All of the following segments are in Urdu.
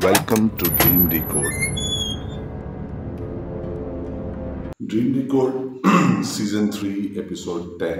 Welcome to Dream Decode. Dream Decode Season 3 Episode 10.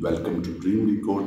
Welcome to Dream Decode.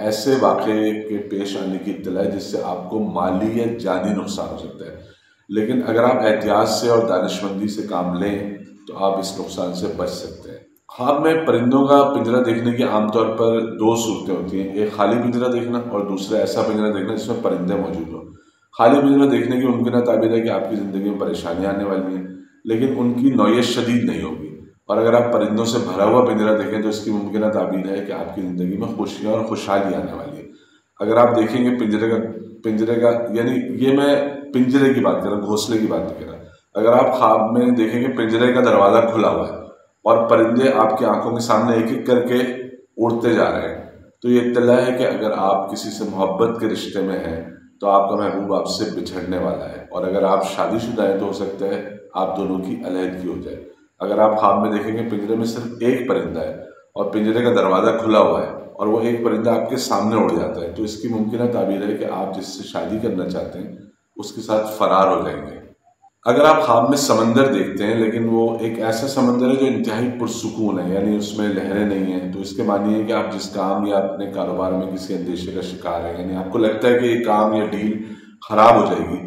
ایسے واقعے کے پیش آنے کی اطلاع ہے جس سے آپ کو مالی یا جانی نقصان ہو سکتا ہے، لیکن اگر آپ احتیاط سے اور دانشمندی سے کام لیں تو آپ اس نقصان سے بچ سکتے ہیں۔ خواب میں پرندوں کا پنجرہ دیکھنے کی عام طور پر دو صورتیں ہوتی ہیں، ایک خالی پنجرہ دیکھنا اور دوسرا ایسا پنجرہ دیکھنا جس میں پرندے موجود ہوں۔ خالی پنجرہ دیکھنے کی ممکنہ تعبیر ہے کہ آپ کی زندگی میں پریشانیاں آنے والی ہیں، لیکن ان کی نوعیت شدید نہیں ہوگی، اور اگر آپ پرندوں سے بھرا ہوا پنجرہ دیکھیں تو اس کی ممکنہ تعبیر ہے کہ آپ کی زندگی میں خوشیاں اور خوشحالی آنے والی ہے۔ اگر آپ دیکھیں گے پنجرے کا یعنی یہ میں پنجرے کی بات کر رہا ہوں، گھونسلے کی بات نہیں کر رہا۔ اگر آپ خواب میں دیکھیں گے پنجرے کا دروازہ کھلا ہوا ہے اور پرندے آپ کی آنکھوں کے سامنے ایک ایک کر کے اڑتے جا رہے ہیں، تو یہ اطلاع ہے کہ اگر آپ کسی سے محبت کے رشتے میں ہیں تو آپ کا محبوب آپ سے بچھڑنے والا ہے، اور اگر آپ شادی شدہ ہیں تو ہو سکتا ہے آپ دونوں کی علیحدگی ہو جائے۔ اگر آپ خواب میں دیکھیں گے پنجرے میں صرف ایک پرندہ ہے اور پنجرے کا دروازہ کھلا ہوا ہے اور وہ ایک پرندہ آپ کے سامنے اڑ جاتا ہے، تو اس کی ممکنہ تعبیر ہے کہ آپ جس سے شادی کرنا چاہتے ہیں اس کے ساتھ فرار ہو جائیں گے۔ اگر آپ خواب میں سمندر دیکھتے ہیں لیکن وہ ایک ایسا سمندر ہے جو انتہائی پرسکون ہے، یعنی اس میں لہریں نہیں ہیں، تو اس کے معنی ہے کہ آپ جس کام یا اپنے کاروبار میں کسی اندیشے کا شکار ہیں، یعنی آپ کو لگتا ہے کہ یہ کام یا ڈیل خراب ہو جائے گی،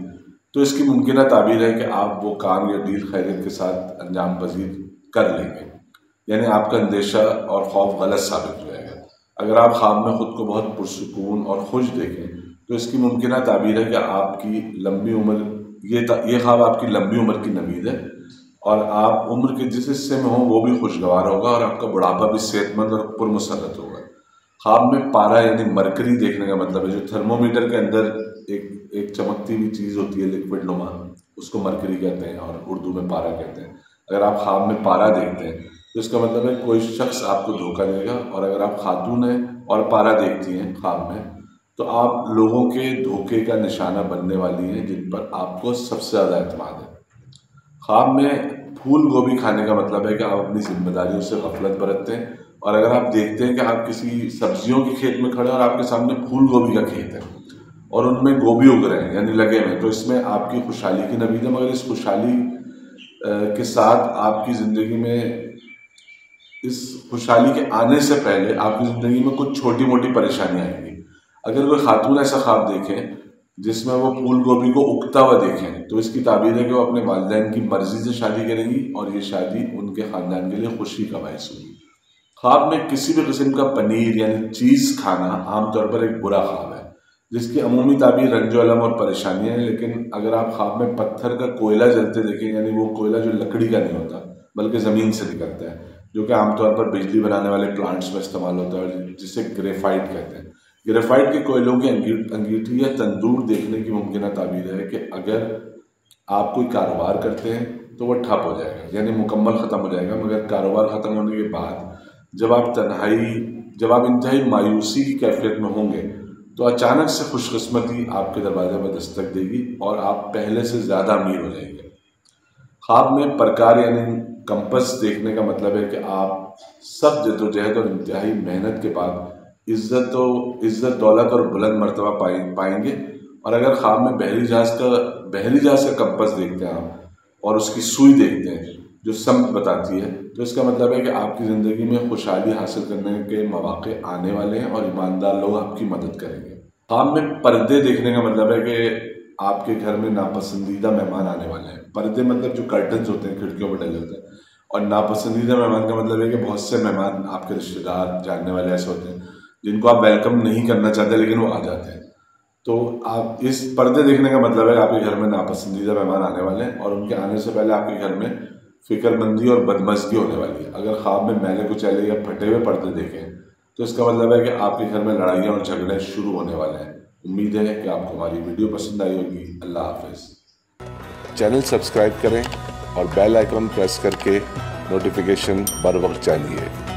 تو اس کی ممکنہ تعبیر ہے کہ آپ وہ کام یا ڈیل خیریت کے ساتھ انجام پذیر کر لیں گے، یعنی آپ کا اندیشہ اور خوف غلط ثابت ہو جائے گا۔ اگر آپ خواب میں خود کو بہت پرسکون اور خوش دیکھیں تو اس کی ممکنہ تعبیر ہے کہ آپ کی لمبی عمر یہ خواب آپ کی لمبی عمر کی نوید ہے، اور آپ عمر کے جس حصے میں ہوں وہ بھی خوشگوار ہوگا اور آپ کا بڑھاپا بھی صحت مند اور پرمسرت ہوگا۔ خواب میں پارا یعنی مرکری دیکھنے کا مطلب ہے جو تھرمومیٹر کے اندر ایک چمکتی ہوئی چیز ہوتی ہے لکوڈ نما، اس کو مرکری کہتے ہیں اور اردو میں پارا کہتے ہیں۔ اگر آپ خواب میں پارا دیکھتے ہیں تو اس کا مطلب ہے کوئی شخص آپ کو دھوکہ دے گا، اور اگر آپ خاتون ہیں اور پارا دیکھتی ہیں خواب میں تو آپ لوگوں کے دھوکے کا نشانہ بننے والی ہیں جن پر آپ کو سب سے زیادہ اعتماد ہے۔ خواب میں پھول گوبھی کھانے کا مطلب ہے کہ آپ اپنی ذمہ داریوں سے غفلت برتتے ہیں، اور اگر آپ دیکھتے ہیں کہ آپ کسی سبزیوں کے کھیت میں کھڑے اور آپ کے سامنے پھول گوبھی کا کھیت ہے اور ان میں گوبھی اگ رہے ہیں یعنی لگے ہوئے ہیں، تو اس میں آپ کی خوشحالی کی نوید ہے، مگر اس خوشحالی کے ساتھ آپ کی زندگی میں اس خوشحالی کے آنے سے پہلے آپ کی زندگی میں کچھ چھوٹی موٹی پریشانیاں آئیں گی۔ اگر کوئی خاتون ایسا خواب دیکھیں جس میں وہ پھول گوبھی کو اگتا ہوا دیکھیں تو اس کی تعبیر ہے کہ وہ اپنے والدین کی مرضی سے شادی کریں گی اور یہ شادی ان کے خاندان کے لیے خوشی کا باعث ہوگی۔ خواب میں کسی بھی قسم کا پنیر یعنی چیز کھانا عام طور پر ایک برا خواب ہے جس کی عمومی تعبیر رنج و الم اور پریشانیاں ہیں، لیکن اگر آپ خواب میں پتھر کا کوئلہ جلتے دیکھیں، یعنی وہ کوئلہ جو لکڑی کا نہیں ہوتا بلکہ زمین سے نکلتا ہے، جو کہ عام طور پر بجلی بنانے والے پلانٹس میں استعمال ہوتا ہے جسے گریفائٹ کہتے ہیں، گریفائٹ کے کوئلوں کی انگیٹھی یا تندور دیکھنے کی ممکنہ تعبیر ہے کہ اگر آپ کوئی کاروبار کرتے ہیں تو وہ ٹھپ ہو جائے گا، یعنی مکمل ختم ہو جائے گا، مگر کاروبار ختم ہونے کے بعد جب آپ انتہائی مایوسی کی کیفیت میں ہوں گے تو اچانک سے خوش قسمتی آپ کے دروازے پر دستک دے گی اور آپ پہلے سے زیادہ امیر ہو جائیں گے۔ خواب میں پرکار یعنی کمپس دیکھنے کا مطلب ہے کہ آپ سب جدوجہد اور انتہائی محنت کے بعد عزت دولت اور بلند مرتبہ پائیں گے، اور اگر خواب میں بحری جہاز کا کمپس دیکھتے ہیں آپ اور اس کی سوئی دیکھتے ہیں جو سمت بتاتی ہے تو اس کا مطلب ہے کہ آپ کی زندگی میں خوشحالی حاصل کرنے کے مواقع آنے والے ہیں اور ایماندار لوگ آپ کی مدد کریں گے۔ خواب میں پردے دیکھنے کا مطلب ہے کہ آپ کے گھر میں ناپسندیدہ مہمان آنے والے ہیں۔ پردے مطلب جو کرٹنز ہوتے ہیں کھڑکیوں پر ڈلے ہوتے ہیں، اور ناپسندیدہ مہمان کا مطلب ہے کہ بہت سے مہمان آپ کے رشتے دار جاننے والے ایسے ہوتے ہیں جن کو آپ ویلکم نہیں کرنا چاہتے لیکن وہ آ جاتے ہیں، تو آپ اس پردے دیکھنے کا مطلب ہے کہ آپ کے گھر میں ناپسندیدہ مہمان آنے والے ہیں اور ان کے آنے سے پہلے آپ کے گھر میں فکر مندی اور بدمزگی ہونے والی ہے۔ اگر خواب میں میلے کچیلے یا پھٹے ہوئے پردے دیکھیں تو اس کا مطلب ہے کہ آپ کے گھر میں لڑائیاں اور جھگڑے شروع ہونے والے ہیں۔ امید ہے کہ آپ کو ہماری ویڈیو پسند آئی ہوگی۔ اللہ حافظ۔ چینل سبسکرائب کریں اور بیل آئیکن پریس کر کے نوٹیفیکیشن بر وقت چاہیے۔